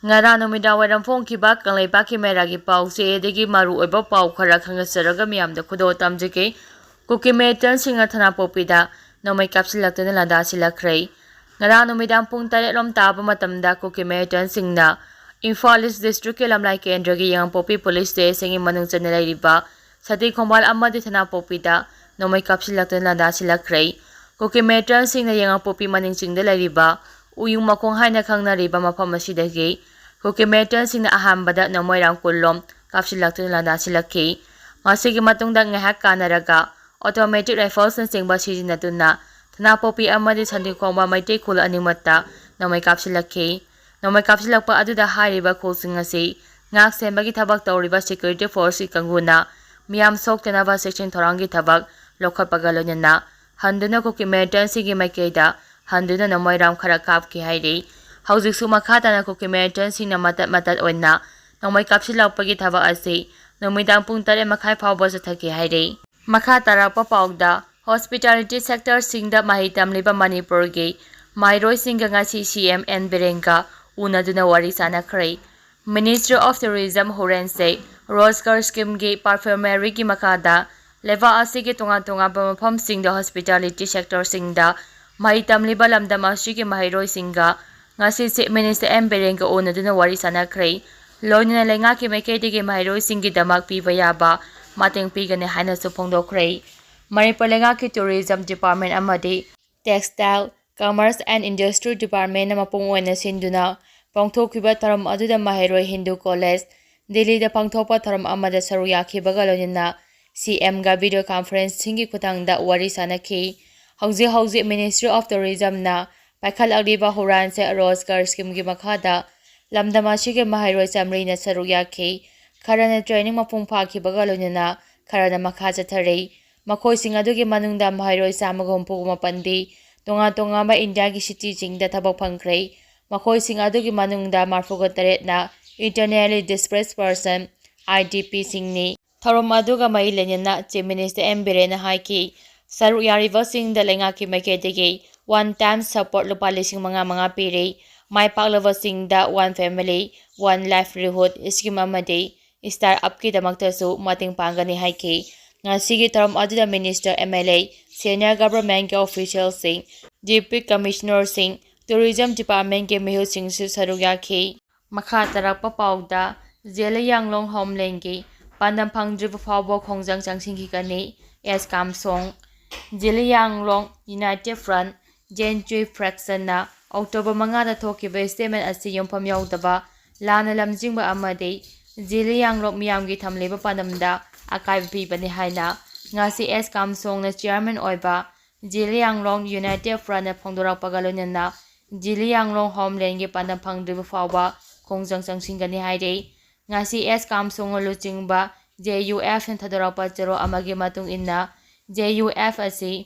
Ngara numida waram phone ki ba kanglai ba ki mera gi pau se degi maru oiba pau khara khangasaraga miyam da khudo tamjike Kuki metan singa thana popida Nongmei kapsilaktuna landa silakhrei ngara numida pung 8 rom taba matamda Kuki metan singna Imphal East District ke lamlai kendra gi yang popi police station gi manung chana lairiba Sati khombal amadi thana popida Nongmei kapsilaktuna landa silakhrei Kuki metan singna yang popi maning chingda lairiba uyung makong haina khangna riba mafam asidagi Kuki metan singna ahambada Nongmei ram kullom kapsilaktuna landa silakhi masigi matungda ngahak kanaraga Automatic rifles na singba sijinatuna thana popi amadi sandi khomba maitei khul animatta Nongmei kapsilakhi Nongmei kapsilakpa aduda hairiba khulsing asi ngak sembagi thabak tawriba security force kanguna miyam soktanaba section thorangi thabak lokhatpaga loinana handuna Kuki metan sigi maikeida handuna Nongmei ram khara kapki hairi haujiksu makhatana Kuki metan singna matat oina Nongmei kapsilakpagi thabak asi numidang pung 8 makhai phawba sathaki hairi Makha tarakpa paugda hospitality sector singda mahitam liba Manipur gi mairoi singa ngasi CM N Berenga unaduna wari sanakhrei Ministry of Tourism Horense Rozgar scheme gi perfumery gi makada leva asigi tunga mafam singda hospitality sector singda mahitam liba lamdam asigi mairoi singa ngasi se Minister N Berenga unaduna wari sanakhrei loinana lenga ki maikedige mairoi singi damak piba yaba mateng pigane haina su phongdokhrei Manipur lenga ki tourism department amadi textile commerce and industry department na mapung oina sinduna pangthokhiba tharam aduda Mahairoi Hindu College Delhi da pangthokpa tharam amada saru yakhibaga loinina CM ga video conference singi khutangda wari sanakhi hauji Ministry of Tourism na pakhal agriba huran se rozgar scheme gi makhada lamdama sige Mahairoi Samri na saru yakhi Karana training mapung phakhibaga loinana karana makha chatharei makhoi sing adugi manungda Mahairoi samagom pugma pandi tonga ma India gi city jingda thabak phangkrei makhoi sing adugi manungda marfuga taret na internally displaced person IDP singni thorom aduga mai lenina chief minister M Birena haiki saru yariba singda lenga ki makedegi one time support lupa lising mga piri mai paklava singda one family one livelihood scheme amadi Star up ki damakta su mating pangani haiki ngasigi term aduda minister MLA senior government ke official sing DP commissioner sing tourism department ke mehu sing su saruya ki makha tarakpa pauda jela yanglong homeland ki pandam phangdriba phawbo khongjang changsing ki kani S Kamsong jela yanglong United Front Gentry fraction na October 5 da thokiba statement asi yompham yaudaba lana lamjingba amadi Jili yanglok miyamgi thamleba panamda akaiba pibani haina ngasi S Kamsong na chairman oiba Jili yanglong United Front na phongdorakpaga loinana Jili yanglong homeland gi pandam phangdriba fawba khongjang changsinggani haire ngasi S Kamsong luchingba JUF na thadorakpa chero amagi matung inna JUF asi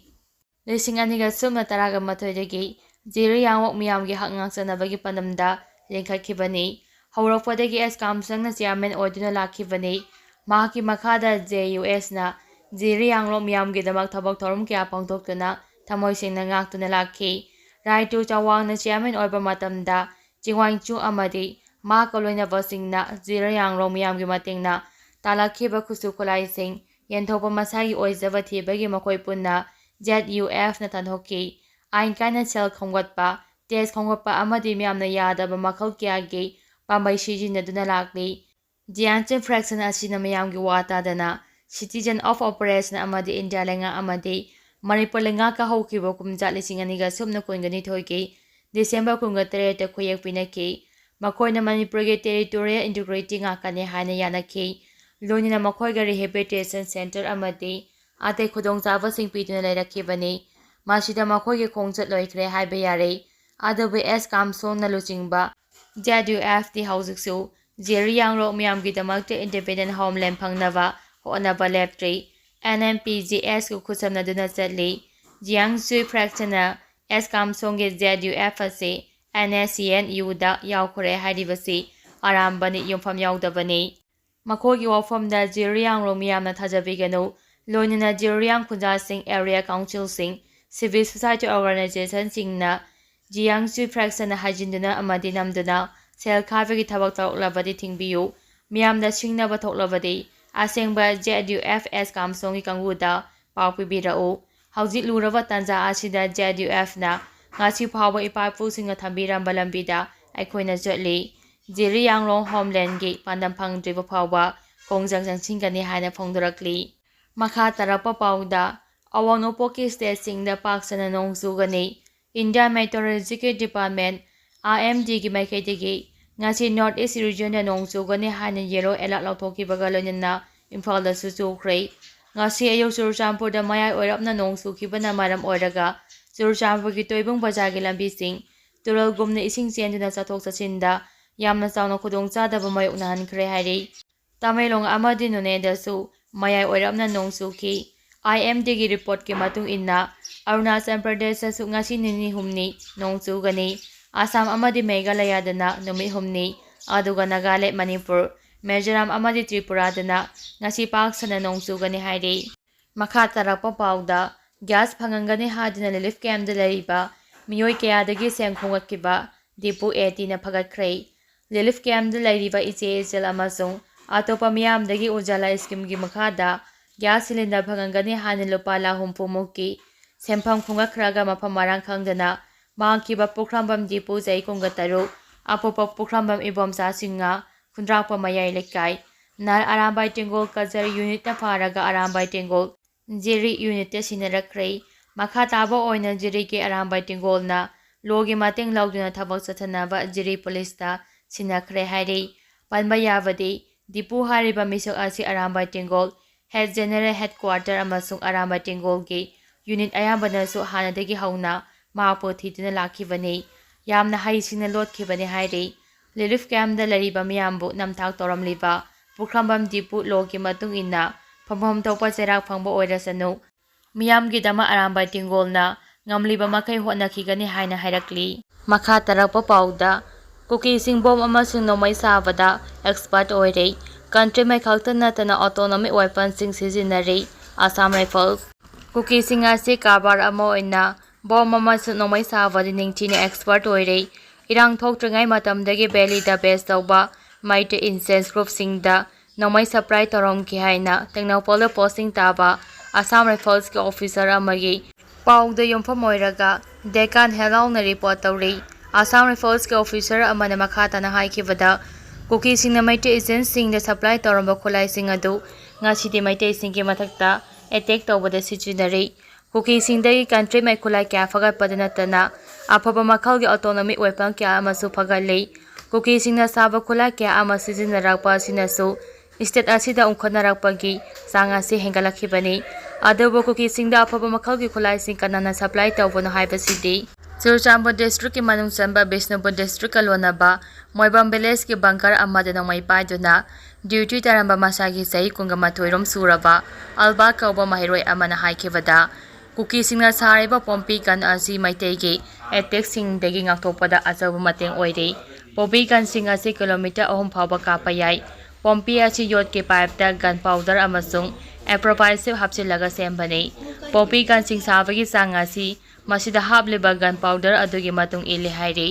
lising aniga sumna taraga mathoidagi Jili yanglok miyamgi hak ngangsanabagi panamda lengkhakhibani Haurakpadagi S Kamsang na chairman oiduna lakhibani mahaki makhada JUS na Jiri yanglok miyamgi damak thabak thorum kya pangthoktuna thamoi singna ngaktuna lakhi Raitu Chawang na chairman oiba matamda Chingwangchu amadi mahakaloina basingna Jiri yanglok miyamgi matingna talakhiba khusu khulai sing yenthopa masagi oizaba thibagi makhoi punna ZUF na tanhoki ain kana sel khongwatpa test khongwatpa amadi miyamna yadaba makhal kyagi Pambai sijinaduna lakli Jianchen fraction asina mayamgi watadana Citizen of Operation amadi India lenga amadi Manipur lenga ka haukiba kumjat lising aniga sumna kungani thoiki December kunga tereta khuyek pinaki makoina Manipur ge territorial integrity ngakane haina yanaki loinina makoiga rehabilitation center amadi ate khudong chaba sing pituna lairakibani masida makoige khongjat loikre haiba yare adabu S Kamsong na luchingba ZUF di haujiksu Jiri yanglok miyamgi damakta independent homeland phangnaba honaba leptri NMPGS ku khusamnaduna chatli Jiangsu fraction na S Kamsong ge ZUF asi NSCNU da yaukhure hairibasi arambani yumpham yaudabani makogi wafamda Jiri yanglok miyamna thajabiganu loinana Jiri yang khunja sing area council sing civil society organization singna Jiangsu fraction na hajinduna amadi namduna ꯁꯦꯜ ꯈꯥꯏꯕꯒꯤ ꯊꯕꯛ ꯇꯧꯔꯛꯂꯕꯗꯤ ꯊꯤꯡꯕꯤꯌꯨ꯫ ꯃꯤꯌꯥꯝꯗ ꯁꯤꯡꯅꯕ ꯊꯣꯛꯂꯕꯗꯤ ꯑꯁꯦꯡꯕ ZUFS ꯀꯥꯝꯁꯣꯡꯒꯤ ꯀꯥꯡꯕꯨꯗ ꯄꯥꯎ ꯄꯤꯕꯤꯔꯛꯎ꯫ ꯍꯧꯖꯤꯛ ꯂꯨꯔꯕ ꯇꯥꯟꯖꯥ ꯑꯁꯤꯗ ZUFꯅ ꯉꯁꯤ ꯐꯥꯎꯕ ꯏꯄꯥ-ꯏꯄꯨꯁꯤꯡꯅ ꯊꯝꯕꯤꯔꯝꯕ ꯂꯝꯕꯤꯗ ꯑꯩꯈꯣꯏꯅ ꯆꯠꯂꯤ꯫ ꯖꯤꯔꯤꯌꯥꯡꯂꯣꯡ ꯍꯣꯝꯂꯦꯟꯗꯒꯤ ꯄꯥꯟꯗꯝ ꯐꯪꯗ꯭ꯔꯤꯕ ꯐꯥꯎꯕ ꯈꯣꯡꯖꯪ ꯆꯪꯁꯤꯟꯒꯅꯤ ꯍꯥꯏꯅ ꯐꯣꯡꯗꯣꯔꯛꯂꯤ꯫ ꯃꯈꯥ ꯇꯥꯔꯛꯄ ꯄꯥꯎꯗ ꯑꯋꯥꯡ ꯅꯣꯡꯄꯣꯛꯀꯤ ꯁ꯭ꯇꯦꯠꯁꯤꯡꯗ ꯄꯥꯛ ꯁꯟꯅ ꯅꯣꯡ ꯆꯨꯒꯅꯤ꯫ ꯏꯟꯗꯤꯌꯥꯟ ꯃꯦꯇꯤꯑꯣꯔꯣꯂꯣꯖꯤꯀꯦꯜ ꯗꯤꯄꯥꯔꯠꯃꯦꯟꯠ IMDꯒꯤ ꯃꯥꯏꯀꯩꯗꯒꯤ ꯉꯁꯤ ꯅꯣꯔꯊ ꯏꯁ ꯔꯤꯖꯟꯗ ꯅꯣꯡ ꯆꯨꯒꯅꯤ ꯍꯥꯏꯅ ꯌꯦꯂꯣ ꯑꯦꯂꯔꯠ ꯂꯧꯊꯣꯛꯈꯤꯕꯒ ꯂꯣꯏꯅꯅ ꯏꯝꯐꯥꯜꯗꯁꯨ ꯆꯨꯈ꯭ꯔꯦ꯫ ꯉꯁꯤ ꯑꯌꯨꯛ ꯆꯨꯔꯆꯥꯟꯄꯨꯔꯗ ꯃꯌꯥꯏ ꯑꯣꯏꯔꯞꯅ ꯅꯣꯡ ꯆꯨꯈꯤꯕꯅ ꯃꯔꯝ ꯑꯣꯏꯔꯒ ꯆꯨꯔꯆꯥꯟꯄꯨꯔꯒꯤ ꯇꯣꯏꯕꯨꯡ ꯕꯖꯥꯔꯒꯤ ꯂꯝꯕꯤꯁꯤꯡ ꯇꯨꯔꯦꯜꯒꯨꯝꯅ ꯏꯁꯤꯡ ꯆꯦꯟꯗꯨꯅ ꯆꯠꯊꯣꯛ-ꯆꯠꯁꯤꯟꯗ ꯌꯥꯝꯅ ꯆꯥꯎꯅ ꯈꯨꯗꯣꯡꯆꯥꯗꯕ ꯃꯥꯌꯣꯛꯅꯍꯟꯈ꯭ꯔꯦ ꯍꯥꯏꯔꯤ꯫ ꯇꯃꯦꯡꯂꯣꯡ ꯑꯃꯗꯤ ꯅꯣꯅꯦꯗꯁꯨ ꯃꯌꯥꯏ ꯑꯣꯏꯔꯞꯅ ꯅꯣꯡ ꯆꯨꯈꯤ꯫ IMDꯒꯤ ꯔꯤꯄꯣꯔꯠꯀꯤ ꯃꯇꯨꯡ ꯏꯟꯅ ꯑꯔꯨꯅꯥꯆꯜ ꯄ꯭ꯔꯗꯦꯁꯇꯁꯨꯉꯁꯤ ꯅꯤꯅꯤ ꯍꯨꯝꯅꯤ ꯅꯣꯡ ꯆꯨꯒꯅꯤ꯫ ꯑꯁꯥꯝ ꯑꯃꯗꯤ ꯃꯦꯘꯥꯂꯌꯥꯗꯅ ꯅꯨꯃꯤꯠ ꯍꯨꯝꯅꯤ, ꯑꯗꯨꯒ ꯅꯥꯒꯥꯂꯦꯟꯗ, ꯃꯅꯤꯄꯨꯔ, ꯃꯤꯖꯣꯔꯥꯝ ꯑꯃꯗꯤ ꯇ꯭ꯔꯤꯄꯨꯔꯥꯗꯅ ꯉꯁꯤ ꯄꯥꯛ ꯁꯟꯅ ꯅꯣꯡ ꯆꯨꯒꯅꯤ ꯍꯥꯏꯔꯤ꯫ ꯃꯈꯥ ꯇꯥꯔꯛꯄ ꯄꯥꯎꯗ ꯒ꯭ꯌꯥꯁ ꯐꯪꯍꯟꯒꯅꯤ ꯍꯥꯏꯗꯨꯅ ꯔꯤꯂꯤꯐ ꯀꯦꯝꯞꯇ ꯂꯩꯔꯤꯕ ꯃꯤꯑꯣꯏ ꯀꯌꯥꯗꯒꯤ ꯁꯦꯜ ꯈꯣꯝꯒꯠꯈꯤꯕ ꯗꯤꯄꯨ ATꯅ ꯐꯒꯠꯈ꯭ꯔꯦ꯫ ꯔꯤꯂꯤꯐ ꯀꯦꯝꯞꯇ ꯂꯩꯔꯤꯕ ꯏꯆꯦ ꯏꯆꯜ ꯑꯃꯁꯨꯡ ꯑꯇꯣꯞꯄ ꯃꯤꯌꯥꯝꯗꯒꯤ ꯎꯖꯥꯂꯥ ꯁ꯭ꯀꯤꯝꯒꯤ ꯃꯈꯥꯗ ꯒ꯭ꯌꯥꯁ ꯁꯤꯂꯤꯟꯗꯔ ꯐꯪꯍꯟꯒꯅꯤ ꯍꯥꯏꯅ ꯂꯨꯄꯥ ꯂꯥꯈ 60,000ꯃꯨꯛꯀꯤ ꯁꯦꯟꯐꯝ ꯈꯣꯝꯒꯠꯈ꯭ꯔꯒ ꯃꯐꯝ ꯃꯔꯥꯡ ꯈꯪꯗꯅ ꯃꯥꯡꯈꯤꯕ ꯄꯨꯈ꯭ꯔꯝꯕꯝ ꯗꯤꯄꯨ ꯆꯍꯤ 23, ꯑꯄꯣꯛꯄ ꯄꯨꯈ꯭ꯔꯝꯕꯝ ꯏꯕꯣꯝꯆꯥ ꯁꯤꯡꯍ, ꯈꯨꯟꯗ꯭ꯔꯥꯛꯄꯝ ꯃꯌꯥꯏ ꯂꯩꯀꯥꯏ, ꯅꯍꯥꯟ ꯑꯔꯥꯝꯕꯥꯏ ꯇꯦꯡꯒꯣꯜ ꯀꯜꯆꯔꯦꯜ ꯌꯨꯅꯤꯠꯅ ꯐꯥꯔꯒ ꯑꯔꯥꯝꯕꯥꯏ ꯇꯦꯡꯒꯣꯜ ꯖꯤꯔꯤ ꯌꯨꯅꯤꯠꯇ ꯁꯤꯟꯅꯔꯛꯈ꯭ꯔꯦ꯫ ꯃꯈꯥ ꯇꯥꯕ ꯑꯣꯏꯅ ꯖꯤꯔꯤꯒꯤ ꯑꯔꯥꯝꯕꯥꯏ ꯇꯦꯡꯒꯣꯜꯅ ꯂꯣꯒꯤ ꯃꯇꯦꯡ ꯂꯧꯗꯨꯅ ꯊꯕꯛ ꯆꯠꯊꯅꯕ ꯖꯤꯔꯤ ꯄꯨꯂꯤꯁꯇ ꯁꯤꯟꯅꯈ꯭ꯔꯦ ꯍꯥꯏꯔꯤ꯫ ꯄꯟꯕ ꯌꯥꯕꯗꯤ ꯗꯤꯄꯨ ꯍꯥꯏꯔꯤꯕ ꯃꯤꯁꯛ ꯑꯁꯤ ꯑꯔꯥꯝꯕꯥꯏ ꯇꯦꯡꯒꯣꯜ ꯍꯦꯗ ꯖꯦꯅꯔꯦꯜ ꯍꯦꯗꯀ꯭ꯋꯥꯔꯇꯔ ꯑꯃꯁꯨꯡ ꯑꯔꯥꯝꯕꯥꯏ ꯇꯦꯡꯒꯣꯜꯒꯤ ꯌꯨꯅꯤꯠ ꯑꯌꯥꯝꯕꯅꯁꯨ ꯍꯥꯟꯅꯗꯒꯤ ꯍꯧꯅ ꯃꯍꯥꯛꯄꯨ ꯊꯤꯗꯨꯅ ꯂꯥꯛꯈꯤꯕꯅꯤ꯫ ꯌꯥꯝꯅ ꯍꯩꯁꯤꯡꯅ ꯂꯣꯠꯈꯤꯕꯅꯤ ꯍꯥꯏꯔꯤ꯫ ꯔꯤꯂꯤꯐ ꯀꯦꯝꯞꯇ ꯂꯩꯔꯤꯕ ꯃꯤꯌꯥꯝꯕꯨ ꯅꯝꯊꯥꯛ ꯇꯧꯔꯝꯂꯤꯕ ꯄꯨꯈ꯭ꯔꯝꯕꯝ ꯗꯤꯄꯨ ꯂꯣꯒꯤ ꯃꯇꯨꯡ ꯏꯟꯅ ꯐꯪꯐꯝ ꯊꯣꯛꯄ ꯆꯩꯔꯥꯛ ꯐꯪꯕ ꯑꯣꯏꯔꯁꯅꯨ, ꯃꯤꯌꯥꯝꯒꯤꯗꯃꯛ ꯑꯔꯥꯝꯕꯥꯏ ꯇꯦꯡꯒꯣꯜꯅ ꯉꯝꯂꯤꯕ ꯃꯈꯩ ꯍꯣꯠꯅꯈꯤꯒꯅꯤ ꯍꯥꯏꯅ ꯍꯥꯏꯔꯛꯂꯤ꯫ ꯃꯈꯥ ꯇꯥꯔꯛꯄ ꯄꯥꯎꯗ ꯀꯨꯀꯤꯁꯤꯡ ꯕꯣꯝ ꯑꯃꯁꯨꯡ ꯅꯣꯡꯃꯩ ꯁꯥꯕꯗ ꯑꯦꯛꯁꯄꯔꯠ ꯑꯣꯏꯔꯦ꯫ ꯀꯟꯇ꯭ꯔꯤꯃꯩ ꯈꯛꯇ ꯅꯠꯇꯅ ꯑꯣꯇꯣꯅꯣꯃꯤꯛ ꯋꯦꯄꯟꯁꯤꯡ ꯁꯤꯖꯤꯟꯅꯔꯤ꯫ ꯑꯁꯥꯝ ꯔꯥꯏꯐꯜꯁ ꯀꯨꯀꯤꯁꯤꯡ ꯑꯁꯤ ꯀꯔꯕꯥꯔ ꯑꯃ ꯑꯣꯏꯅ ꯕꯣꯝ ꯑꯃꯁꯨꯡ ꯅꯣꯡꯃꯩ ꯁꯥꯕꯗ ꯅꯤꯡꯊꯤꯅ ꯑꯦꯛꯁꯄꯔꯠ ꯑꯣꯏꯔꯦ꯫ ꯏꯔꯥꯡ ꯊꯣꯛꯇ꯭ꯔꯤꯉꯩ ꯃꯇꯝꯗꯒꯤ ꯕꯦꯂꯤꯗ ꯕꯦꯖ ꯇꯧꯕ ꯃꯩꯇꯩ ꯏꯟꯁꯦꯟꯁ ꯒ꯭ꯔꯨꯞꯁꯤꯡꯗ ꯅꯣꯡꯃꯩ ꯁꯄ꯭ꯂꯥꯏ ꯇꯧꯔꯝꯈꯤ ꯍꯥꯏꯅ ꯇꯦꯡꯅꯧꯄꯜꯗ ꯄꯣꯁꯇꯤꯡ ꯇꯥꯕ ꯑꯁꯥꯝ ꯔꯥꯏꯐꯜꯁꯀꯤ ꯑꯣꯐꯤꯁꯥꯔ ꯑꯃꯒꯤ ꯄꯥꯎꯗ ꯌꯨꯝꯐꯝ ꯑꯣꯏꯔꯒ ꯗꯦꯛꯀꯥꯟ ꯍꯦꯔꯥꯜꯗꯅ ꯔꯤꯄꯣꯔꯠ ꯇꯧꯔꯤ꯫ ꯑꯁꯥꯝ ꯔꯥꯏꯐꯜꯁꯀꯤ ꯑꯣꯐꯤꯁꯥꯔ ꯑꯃꯅ ꯃꯈꯥ ꯇꯥꯅ ꯍꯥꯏꯈꯤꯕꯗ ꯀꯨꯀꯤꯁꯤꯡꯅ ꯃꯩꯇꯩ ꯑꯦꯖꯦꯟꯠꯁꯤꯡꯗ ꯁꯄ꯭ꯂꯥꯏ ꯇꯧꯔꯝꯕ ꯈꯨꯠꯂꯥꯏꯁꯤꯡ ꯑꯗꯨ ꯉꯁꯤꯗꯤ ꯃꯩꯇꯩꯁꯤꯡꯒꯤ ꯃꯊꯛꯇ ꯑꯦꯇꯦꯛ ꯇꯧꯕꯗ ꯁꯤꯖꯤꯟꯅꯔꯤ꯫ ꯀꯨꯀꯤꯁꯤꯡꯗꯒꯤ ꯀꯟꯇ꯭ꯔꯤꯃꯩ ꯈꯨꯠꯂꯥꯏ ꯀꯌꯥ ꯐꯒꯠꯄꯗ ꯅꯠꯇꯅ ꯑꯐꯕ ꯃꯈꯜꯒꯤ ꯑꯣꯇꯣꯅꯣꯃꯤꯛ ꯋꯦꯄꯟ ꯀꯌꯥ ꯑꯃꯁꯨ ꯐꯒꯠꯂꯤ꯫ ꯀꯨꯀꯤꯁꯤꯡꯅ ꯁꯥꯕ ꯈꯨꯠꯂꯥꯏ ꯀꯌꯥ ꯑꯃ ꯁꯤꯖꯤꯟꯅꯔꯛꯄ ꯑꯁꯤꯅꯁꯨ ꯁ꯭ꯇꯦꯠ ꯑꯁꯤꯗ ꯎꯪꯈꯠꯅꯔꯛꯄꯒꯤ ꯆꯥꯡ ꯑꯁꯤ ꯍꯦꯟꯒꯠꯂꯛꯈꯤꯕꯅꯤ꯫ ꯑꯗꯨꯕꯨ ꯀꯨꯀꯤꯁꯤꯡꯗ ꯑꯐꯕ ꯃꯈꯜꯒꯤ ꯈꯨꯠꯂꯥꯏꯁꯤꯡ ꯀꯅꯥꯅ ꯁꯄ꯭ꯂꯥꯏ ꯇꯧꯕꯅꯣ ꯍꯥꯏꯕꯁꯤꯗꯤ ꯆꯨꯔꯆꯥꯟꯄꯨꯔ ꯗꯤꯁꯇ꯭ꯔꯤꯛꯀꯤ ꯃꯅꯨꯡ ꯆꯟꯕ ꯕꯤꯁꯅꯨꯄꯨꯔ ꯗꯤꯁꯇ꯭ꯔꯤꯛꯀ ꯂꯣꯟꯅꯕ ꯃꯣꯏꯕꯝ ꯚꯤꯂꯦꯖꯀꯤ ꯕꯡꯀꯔ ꯑꯃꯗ ꯅꯣꯡꯃꯩ ꯄꯥꯏꯗꯨꯅ ꯗ꯭ꯌꯨꯇꯤ ꯇꯥꯔꯝꯕ ꯃꯁꯥꯒꯤ ꯆꯍꯤ 22ꯔꯣꯝ ꯁꯨꯔꯕ ꯑꯜꯕꯥꯔꯠ ꯀꯧꯕ ꯃꯍꯩꯔꯣꯏ ꯑꯃꯅ ꯍꯥꯏꯈꯤꯕꯗ ꯀꯨꯀꯤꯁꯤꯡꯅ ꯁꯥꯔꯤꯕ ꯄꯣꯝꯄꯤ ꯒꯟ ꯑꯁꯤ ꯃꯩꯇꯩꯒꯤ ꯑꯦꯇꯦꯛꯁꯤꯡꯗꯒꯤ ꯉꯥꯛꯊꯣꯛꯄꯗ ꯑꯆꯧꯕ ꯃꯇꯦꯡ ꯑꯣꯏꯔꯤ꯫ ꯄꯣꯝꯄꯤ ꯒꯟꯁꯤꯡ ꯑꯁꯤ ꯀꯤꯂꯣꯃꯤꯇꯔ 3 ꯐꯥꯎꯕ ꯀꯥꯞꯄ ꯌꯥꯏ꯫ ꯄꯣꯝꯄꯤ ꯑꯁꯤ ꯌꯣꯠꯀꯤ ꯄꯥꯏꯞꯇ ꯒꯟ ꯄꯥꯎꯗꯔ ꯑꯃꯁꯨꯡ ꯑꯦꯄ꯭ꯔꯣꯄꯥꯏꯁꯤꯞ ꯍꯥꯞꯆꯤꯜꯂꯒ ꯁꯦꯝꯕꯅꯤ꯫ ꯄꯣꯝꯄꯤ ꯒꯟꯁꯤꯡ ꯁꯥꯕꯒꯤ ꯆꯥꯡ ꯑꯁꯤ ꯃꯁꯤꯗ ꯍꯥꯞꯂꯤꯕ ꯒꯟ ꯄꯥꯎꯗꯔ ꯑꯗꯨꯒꯤ ꯃꯇꯨꯡ ꯏꯜꯂꯤ ꯍꯥꯏꯔꯤ꯫